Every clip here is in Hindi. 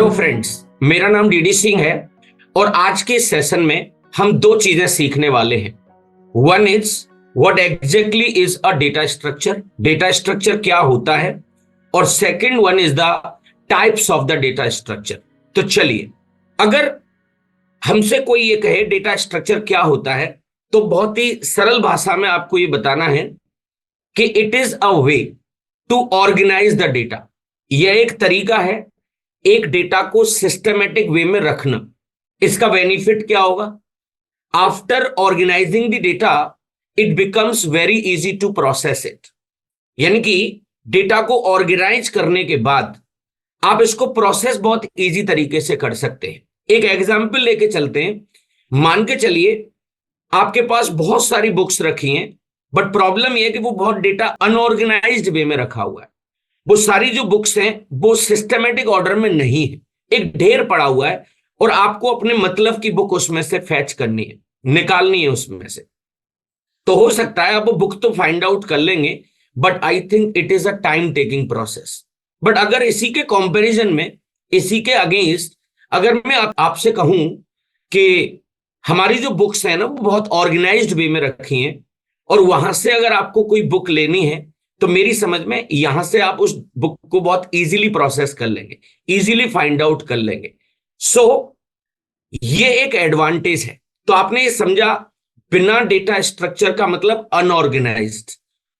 हेलो फ्रेंड्स, मेरा नाम डीडी सिंह है और आज के सेशन में हम दो चीजें सीखने वाले हैं। One is what exactly is a data structure, data structure क्या होता है, और second one is the types of the data structure. तो चलिए, अगर हमसे कोई ये कहे डेटा स्ट्रक्चर क्या होता है, तो बहुत ही सरल भाषा में आपको ये बताना है कि it is a way to organize the data. यह एक तरीका है एक डेटा को सिस्टमेटिक वे में रखना। इसका बेनिफिट क्या होगा? After organizing the data it becomes very easy to process it. यानी कि डेटा को ऑर्गेनाइज करने के बाद आप इसको प्रोसेस बहुत इजी तरीके से कर सकते हैं। एक एग्जांपल लेके चलते हैं। मान के चलिए आपके पास बहुत सारी बुक्स रखी हैं, बट प्रॉब्लम यह है कि वो बहुत डेटा अनऑर्गेनाइज्ड वे में रखा हुआ है। वो सारी जो बुक्स हैं वो सिस्टमेटिक ऑर्डर में नहीं है, एक ढेर पड़ा हुआ है और आपको अपने मतलब की बुक उसमें से फैच करनी है, निकालनी है उसमें से। तो हो सकता है आप वो बुक तो फाइंड आउट कर लेंगे, but I think it is a time taking process. But अगर इसी के कंपैरिजन में, इसी के अगेंस्ट अगर मैं आपसे कहूं कि हमारी जो बुक्स हैं ना वो बहुत ऑर्गेनाइज्ड वे में रखी हैं, और वहां से अगर आपको कोई बुक लेनी है तो मेरी समझ में यहां से आप उस बुक को बहुत इजीली प्रोसेस कर लेंगे, इजीली फाइंड आउट कर लेंगे। सो ये एक एडवांटेज है। तो आपने ये समझा, बिना डेटा स्ट्रक्चर का मतलब अनऑर्गेनाइज्ड,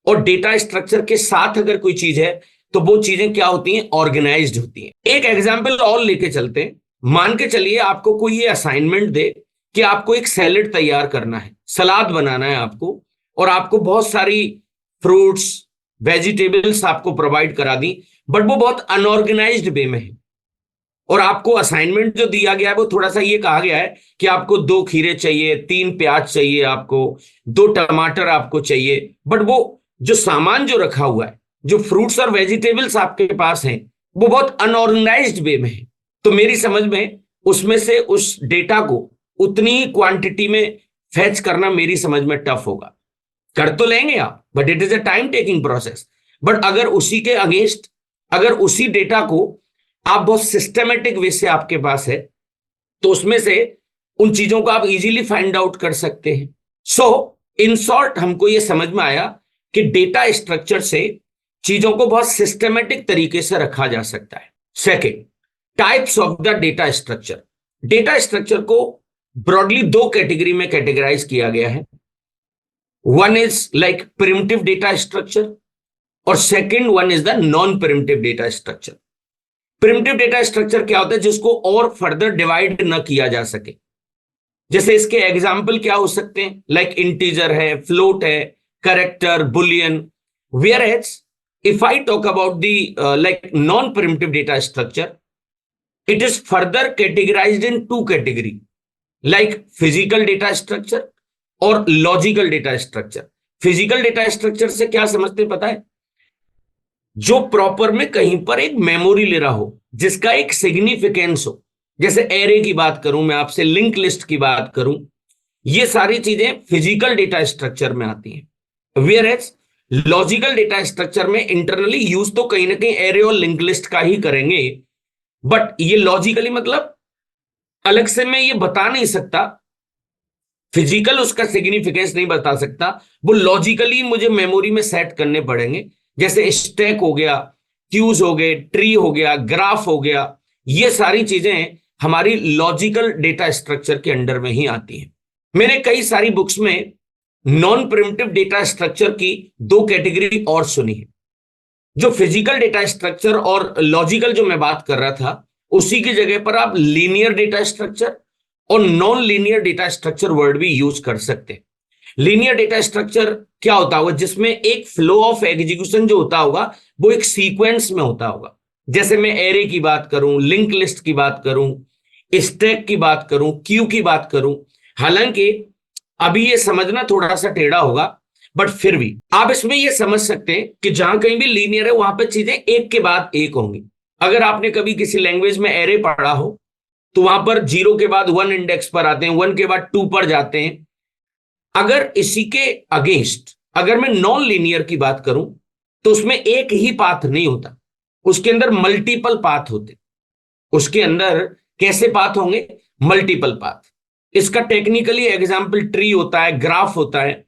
और डेटा स्ट्रक्चर के साथ अगर कोई चीज है तो वो चीजें क्या होती हैं? ऑर्गेनाइज्ड होती हैं। एक एग्जांपल और लेके चलते हैं। मान के चलिए आपको कोई ये असाइनमेंट दे कि आपको एक सैलेड तैयार करना है, सलाद बनाना है आपको, और आपको बहुत सारी फ्रूट्स वेजिटेबल्स आपको प्रोवाइड करा दी, बट वो बहुत अनऑर्गेनाइज्ड वे में है। और आपको असाइनमेंट जो दिया गया है वो थोड़ा सा ये कहा गया है कि आपको 2 खीरे चाहिए, 3 प्याज चाहिए, आपको 2 टमाटर आपको चाहिए, बट वो जो सामान जो रखा हुआ है, जो फ्रूट्स और वेजिटेबल्स आपके पास हैं, वो बहुत अनऑर्गेनाइज्ड वे में है। तो मेरी समझ में उसमें से उस डेटा को उतनी ही क्वांटिटी में फैच करना मेरी समझ में टफ होगा। कर तो लेंगे आप, but it is a time taking process. But अगर उसी के अगेंस्ट, अगर उसी डेटा को आप बहुत सिस्टमेटिक वे से आपके पास है, तो उसमें से उन चीजों को आप इजीली फाइंड आउट कर सकते हैं। सो इन शॉर्ट हमको यह समझ में आया कि डेटा स्ट्रक्चर से चीजों को बहुत सिस्टमेटिक तरीके से रखा जा सकता है। Second, types of the data structure. Data structure को ब्रॉडली 2 कैटेगरी में कैटेगराइज किया गया है। One is like primitive data structure और second one is the non-primitive data structure। Primitive data structure क्या होता है? जिसको और फर्दर डिवाइड न किया जा सके। जैसे इसके एग्जाम्पल क्या हो सकते हैं? लाइक इंटीजर है, फ्लोट है, character, Boolean. Whereas if I talk about the like non-primitive data structure, it is further categorized in 2 category, like physical data structure और logical data structure. Physical data structure से क्या समझते हैं पता है? जो प्रॉपर में कहीं पर एक मेमोरी ले रहा हो, जिसका एक सिग्निफिकेंस हो। जैसे एरे की बात करूं मैं आपसे, लिंक लिस्ट की बात करूं, ये सारी चीजें फिजिकल डेटा स्ट्रक्चर में आती हैं। Where as logical data structure में इंटरनली यूज तो कहीं ना कहीं एरे और लिंक लिस्ट का ही करेंगे, बट ये लॉजिकली मतलब अलग से मैं ये बता नहीं सकता, फिजिकल उसका सिग्निफिकेंस नहीं बता सकता, वो लॉजिकली मुझे मेमोरी में सेट करने पड़ेंगे। जैसे स्टैक हो गया, क्यूज हो गए, ट्री हो गया, ग्राफ हो गया, ये सारी चीजें हमारी लॉजिकल डेटा स्ट्रक्चर के अंडर में ही आती हैं। मैंने कई सारी बुक्स में नॉन प्रिमिटिव डेटा स्ट्रक्चर की 2 कैटेगरी और सुनी है। जो फिजिकल डेटा स्ट्रक्चर और लॉजिकल जो मैं बात कर रहा था, उसी की जगह पर आप लीनियर डेटा स्ट्रक्चर और non linear data structure word भी यूज कर सकते हैं। लीनियर डेटा स्ट्रक्चर क्या होता होगा? जिसमें एक फ्लो ऑफ एग्जीक्यूशन जो होता होगा वो एक सीक्वेंस में होता होगा। जैसे मैं एरे की बात करूं, लिंक लिस्ट की बात करूं, स्टैक की बात करूं, क्यू की बात करूं। हालांकि अभी ये समझना थोड़ा सा टेढ़ा होगा, बट फिर भी आप इसमें ये समझ सकते हैं कि जहां कहीं भी लीनियर है वहां पर चीजें एक के बाद एक होंगी। अगर आपने कभी किसी लैंग्वेज में एरे पढ़ा हो तो वहां पर 0 के बाद 1 इंडेक्स पर आते हैं, 1 के बाद 2 पर जाते हैं। अगर इसी के अगेंस्ट अगर मैं नॉन लीनियर की बात करूं तो उसमें एक ही पाथ नहीं होता, उसके अंदर मल्टीपल पाथ होते। उसके अंदर कैसे पाथ होंगे? Multiple path. इसका टेक्निकली एग्जाम्पल ट्री होता है, ग्राफ होता है।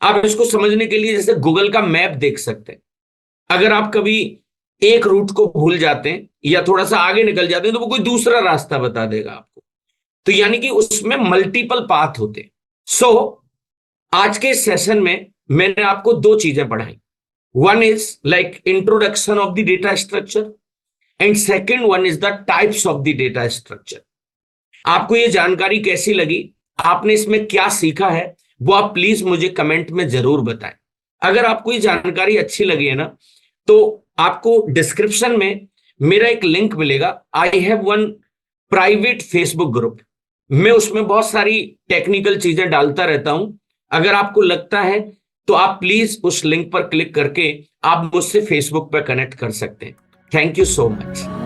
आप इसको समझने के लिए जैसे गूगल का मैप देख सकते हैं। अगर आप कभी एक रूट को भूल जाते हैं या थोड़ा सा आगे निकल जाते हैं तो वो कोई दूसरा रास्ता बता देगा आपको। तो यानी कि उसमें मल्टीपल पाथ होते हैं। सो आज के सेशन में मैंने आपको दो चीजें पढ़ाई। One is like introduction of the data structure and second one is the types of the data structure. आपको ये जानकारी कैसी लगी, आपने इसमें क्या सीखा है, वो आप प्लीज मुझे कमेंट में जरूर बताएं। अगर आपको ये जानकारी अच्छी लगी है ना, तो आपको डिस्क्रिप्शन में मेरा एक लिंक मिलेगा। I have one private Facebook group. मैं उसमें बहुत सारी टेक्निकल चीजें डालता रहता हूं। अगर आपको लगता है तो आप प्लीज उस लिंक पर क्लिक करके आप मुझसे फेसबुक पर कनेक्ट कर सकते हैं। Thank you so much.